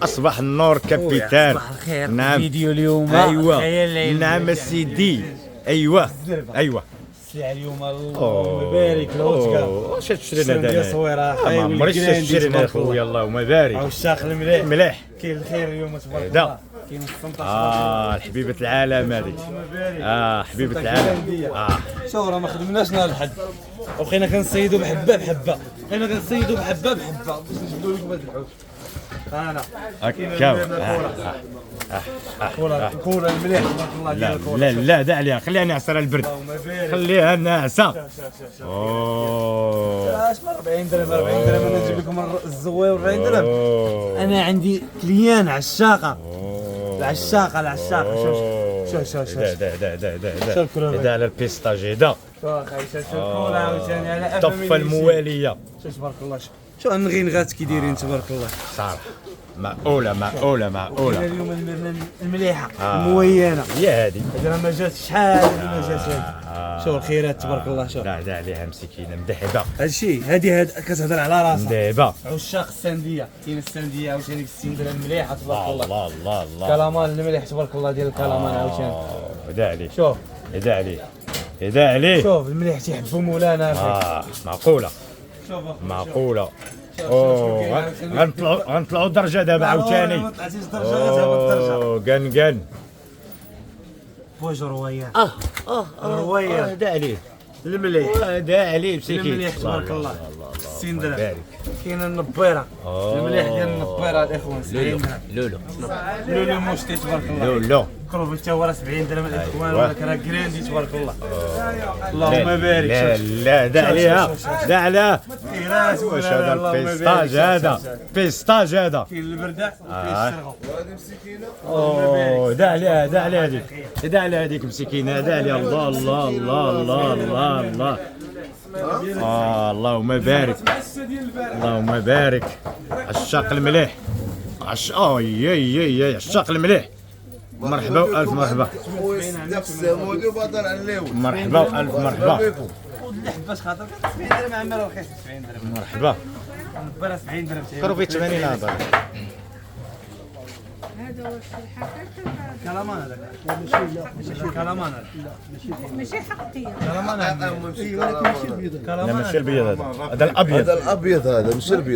اصبح النور كابيتان. صباح الخير. نعم فيديو اليوم ايوه نعم سيدي. ايوه السلعه اليوم اللهم بارك له. واش تشري لنا ديال صويره ما عمرك تشري خويا اللهم بارك. عشاق المليح مليح كاين الخير اليوم تبارك دا. الله. كاين السمطه حبيبه العالم هذيك. حبيبه العالم. شوف راه ما خدمناش نهار الحد وبقينا كنصيدوا بحبه بحبه باش نجبدوا لكم هذا الحوت. انا هكا الكوره المليح تبارك الله ديال الكوره. لا دع عليها خليها ناعسه البرد. خليها ناعسه. اش 40 درهم 40 درهم انا نجيب لكم الزوير 40 درهم. انا عندي كليان عشاقه شوف دا على البيستاجي دا. شوف اخي شوف الكوره عاوتاني على طفه المواليه. شوف تبارك الله. شوف النغينغات كي دايرين تبارك الله. صراحه معقوله اليوم المليحه الموينه هي هذه. اذا ما جاتش شحال ما جاتش هذه. شوف الخيرات تبارك الله. شوف لا عليها مسكينه مذهبه. هادشي هادي كتهضر على راسها مذهبه. عشاق السنديه. كاين السنديه عاوتاني السين ديال المليحه تبارك الله. الله كلامان المليح تبارك الله ديال الكلامان عاوتاني. هدا عليه. شوف هدا عليه. شوف المليح تيحبوا مولانا اخي. معقوله. غنطلعوا الدرجه دابا عاوتاني. ما طلعتيش الدرجه غتهبط الدرجه. كان بوج رويان. رويان. هدا عليه المليح. هدا عليه مسكين. المليح تبارك الله. 60 درهم. كاين النبيره المليح ديال النبيره الاخوان 70 درهم. لولو موشتي تبارك الله. لولو كروفي حتى هو راه 70 درهم الاخوان. ولكن راه كراندي تبارك الله. اللهم بارك. لا دا عليها دا عليها. خيرات واش هذا البيستاج هذا بيستاج هذا. كاين البردع وكاين الشرغو. وهذه مسكينه. دا عليها هذيك. دا عليها هذيك مسكينه. دا عليها. الله اللهم بارك. اللهم بارك. عشاق المليح. عشاق المليح. مرحبا والف مرحبا. مرحبا والف مرحبا. باش خاطر 70 درهم عمر رخيص 70 درهم. مرحبا. النبره 70 درهم. كروفي 80 هذا. هذا هو الحقيقة. كلامان هذاك. ماشي كلامان هذا. ماشي حقيقة. كلامان هذا. لا ماشي البيض هذا الابيض. هذا الابيض هذا مش البيض.